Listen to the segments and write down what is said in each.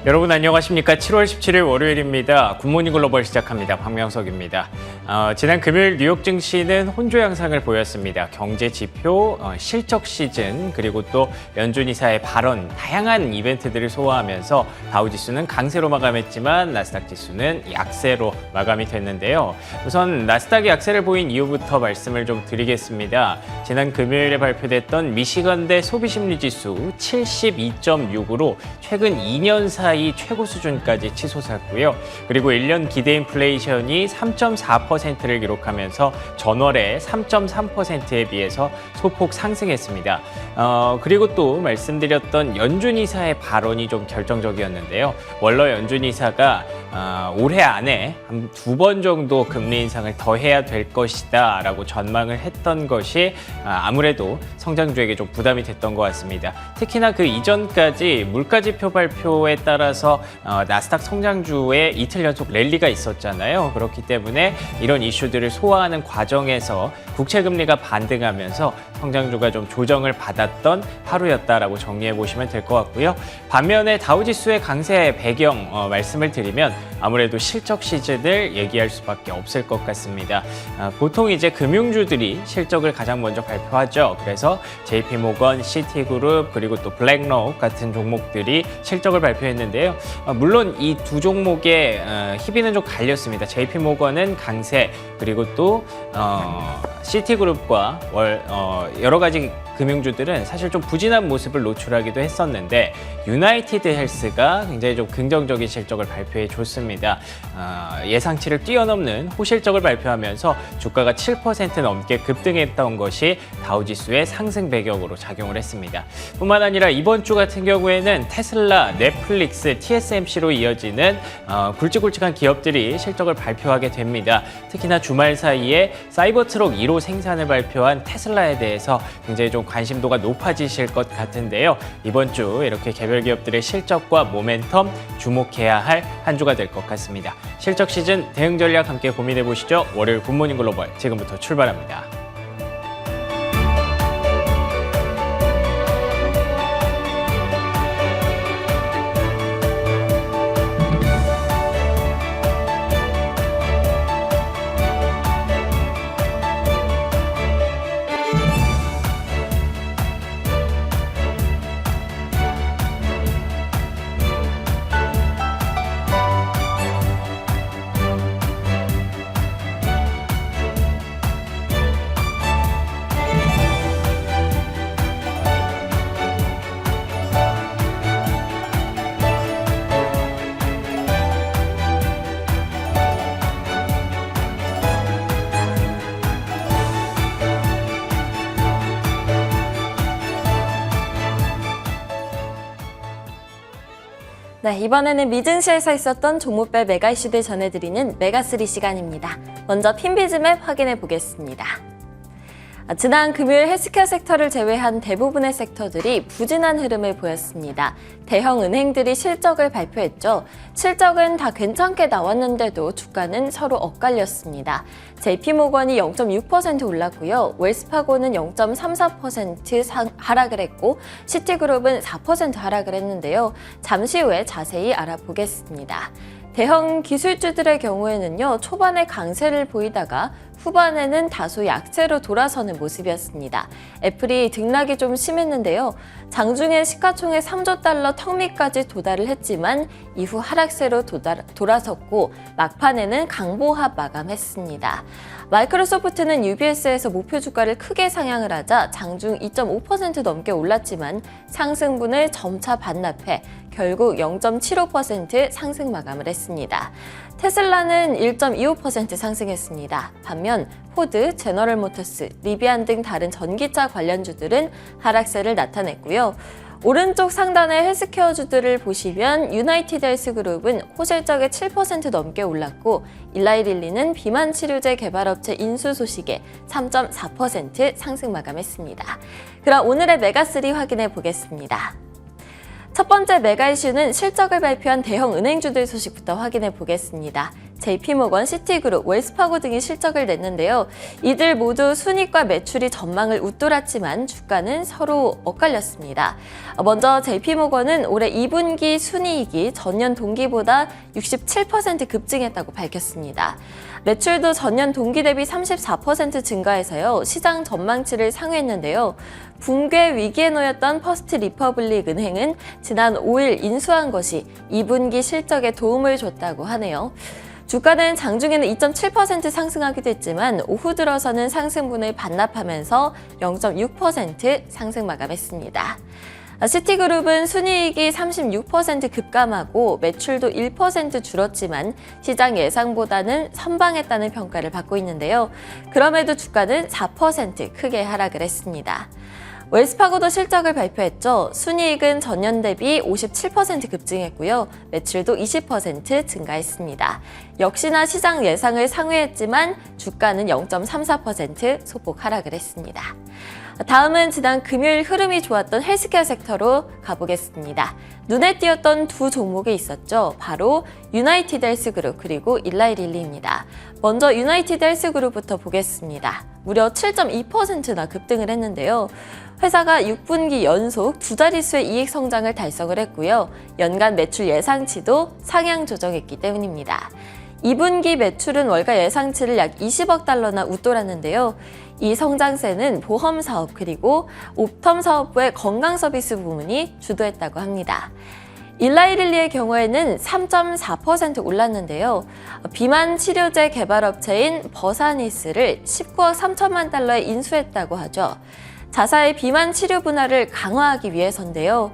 여러분 안녕하십니까? 7월 17일 월요일입니다. 굿모닝 글로벌 시작합니다. 박명석입니다. 지난 금요일 뉴욕 증시는 혼조 양상을 보였습니다. 경제 지표, 실적 시즌, 그리고 또 연준 이사의 발언, 다양한 이벤트들을 소화하면서 다우지수는 강세로 마감했지만 나스닥 지수는 약세로 마감이 됐는데요. 우선 나스닥이 약세를 보인 이유부터 말씀을 좀 드리겠습니다. 지난 금요일에 발표됐던 미시건대 소비심리지수 72.6으로 최근 2년 사이 최고 수준까지 치솟았고요. 그리고 1년 기대 인플레이션이 3.4%를 기록하면서 전월에 3.3%에 비해서 소폭 상승했습니다. 그리고 또 말씀드렸던 연준 이사의 발언이 좀 결정적이었는데요. 원래 연준 이사가 올해 안에 한 2번 정도 금리 인상을 더 해야 될 것이다 라고 전망을 했던 것이 아무래도 성장주에게 좀 부담이 됐던 것 같습니다. 특히나 그 이전까지 물가지표 발표에 따라서 나스닥 성장주에 이틀 연속 랠리가 있었잖아요. 그렇기 때문에 이런 이슈들을 소화하는 과정에서 국채금리가 반등하면서 성장주가 좀 조정을 받았던 하루였다라고 정리해 보시면 될 것 같고요. 반면에 다우지수의 강세 배경 말씀을 드리면 아무래도 실적 시즌을 얘기할 수밖에 없을 것 같습니다. 보통 이제 금융주들이 실적을 가장 먼저 발표하죠. 그래서 JP모건, 시티그룹, 그리고 또 블랙록 같은 종목들이 실적을 발표했는데요. 물론 이 두 종목의 희비는 좀 갈렸습니다. JP모건은 강세, 그리고 또 시티그룹과 여러 가지 금융주들은 사실 좀 부진한 모습을 노출하기도 했었는데 유나이티드 헬스가 굉장히 좀 긍정적인 실적을 발표해 줬습니다. 예상치를 뛰어넘는 호실적을 발표하면서 주가가 7% 넘게 급등했던 것이 다우지수의 상승 배경으로 작용을 했습니다. 뿐만 아니라 이번 주 같은 경우에는 테슬라, 넷플릭스, TSMC로 이어지는 굵직굵직한 기업들이 실적을 발표하게 됩니다. 특히나 주말 사이에 사이버트럭 1호 생산을 발표한 테슬라에 대해서 굉장히 좀 관심도가 높아지실 것 같은데요. 이번 주 이렇게 개별 기업들의 실적과 모멘텀 주목해야 할 한 주가 될 것 같습니다. 실적 시즌 대응 전략 함께 고민해 보시죠. 월요일 굿모닝 글로벌 지금부터 출발합니다. 네, 이번에는 미증시에서 있었던 종목별 메가 이슈들 전해드리는 메가3 시간입니다. 먼저 핀비즈맵 확인해 보겠습니다. 지난 금요일 헬스케어 섹터를 제외한 대부분의 섹터들이 부진한 흐름을 보였습니다. 대형 은행들이 실적을 발표했죠. 실적은 다 괜찮게 나왔는데도 주가는 서로 엇갈렸습니다. JP모건이 0.6% 올랐고요. 웰스파고는 0.34% 하락을 했고 시티그룹은 4% 하락을 했는데요. 잠시 후에 자세히 알아보겠습니다. 대형 기술주들의 경우에는요, 초반에 강세를 보이다가 후반에는 다소 약세로 돌아서는 모습이었습니다. 애플이 등락이 좀 심했는데요. 장중에 시가총액 3조 달러 턱밑까지 도달을 했지만 이후 하락세로 돌아섰고 막판에는 강보합 마감했습니다. 마이크로소프트는 UBS에서 목표 주가를 크게 상향을 하자 장중 2.5% 넘게 올랐지만 상승분을 점차 반납해 결국 0.75% 상승 마감을 했습니다. 테슬라는 1.25% 상승했습니다. 반면 포드, 제너럴모터스, 리비안 등 다른 전기차 관련주들은 하락세를 나타냈고요. 오른쪽 상단의 헬스케어주들을 보시면 유나이티드 헬스그룹은 호실적에 7% 넘게 올랐고 일라이릴리는 비만 치료제 개발업체 인수 소식에 3.4% 상승 마감했습니다. 그럼 오늘의 메가3 확인해 보겠습니다. 첫 번째 메가 이슈는 실적을 발표한 대형 은행주들 소식부터 확인해 보겠습니다. JP모건, 시티그룹, 웰스파고 등이 실적을 냈는데요. 이들 모두 순이익과 매출이 전망을 웃돌았지만 주가는 서로 엇갈렸습니다. 먼저 JP모건은 올해 2분기 순이익이 전년 동기보다 67% 급증했다고 밝혔습니다. 매출도 전년 동기 대비 34% 증가해서요. 시장 전망치를 상회했는데요. 붕괴 위기에 놓였던 퍼스트 리퍼블릭 은행은 지난 5일 인수한 것이 2분기 실적에 도움을 줬다고 하네요. 주가는 장중에는 2.7% 상승하기도 했지만 오후 들어서는 상승분을 반납하면서 0.6% 상승 마감했습니다. 시티그룹은 순이익이 36% 급감하고 매출도 1% 줄었지만 시장 예상보다는 선방했다는 평가를 받고 있는데요. 그럼에도 주가는 4% 크게 하락을 했습니다. 웰스파고도 실적을 발표했죠. 순이익은 전년 대비 57% 급증했고요. 매출도 20% 증가했습니다. 역시나 시장 예상을 상회했지만 주가는 0.34% 소폭 하락을 했습니다. 다음은 지난 금요일 흐름이 좋았던 헬스케어 섹터로 가보겠습니다. 눈에 띄었던 두 종목이 있었죠. 바로 유나이티드 헬스그룹 그리고 일라이릴리입니다. 먼저 유나이티드 헬스그룹부터 보겠습니다. 무려 7.2%나 급등을 했는데요. 회사가 6분기 연속 두 자릿수의 이익 성장을 달성을 했고요. 연간 매출 예상치도 상향 조정했기 때문입니다. 2분기 매출은 월가 예상치를 약 20억 달러나 웃돌았는데요. 이 성장세는 보험 사업 그리고 옵텀 사업부의 건강 서비스 부문이 주도했다고 합니다. 일라이릴리의 경우에는 3.4% 올랐는데요. 비만 치료제 개발업체인 버사니스를 19억 3천만 달러에 인수했다고 하죠. 자사의 비만 치료 분야를 강화하기 위해서인데요.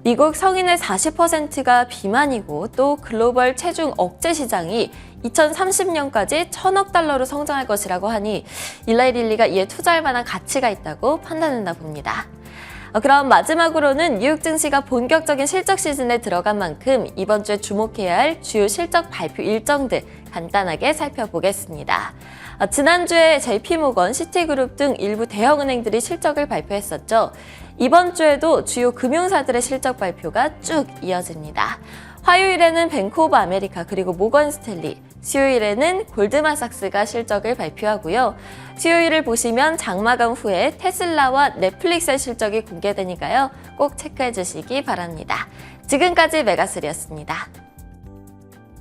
미국 성인의 40%가 비만이고 또 글로벌 체중 억제 시장이 2030년까지 1,000억 달러로 성장할 것이라고 하니 일라이릴리가 이에 투자할 만한 가치가 있다고 판단한다 봅니다. 그럼 마지막으로는 뉴욕 증시가 본격적인 실적 시즌에 들어간 만큼 이번 주에 주목해야 할 주요 실적 발표 일정들 간단하게 살펴보겠습니다. 지난주에 JP모건, 시티그룹 등 일부 대형은행들이 실적을 발표했었죠. 이번 주에도 주요 금융사들의 실적 발표가 쭉 이어집니다. 화요일에는 뱅크 오브 아메리카 그리고 모건 스탠리, 수요일에는 골드만삭스가 실적을 발표하고요. 수요일을 보시면 장마감 후에 테슬라와 넷플릭스의 실적이 공개되니까요. 꼭 체크해 주시기 바랍니다. 지금까지 메가스리였습니다.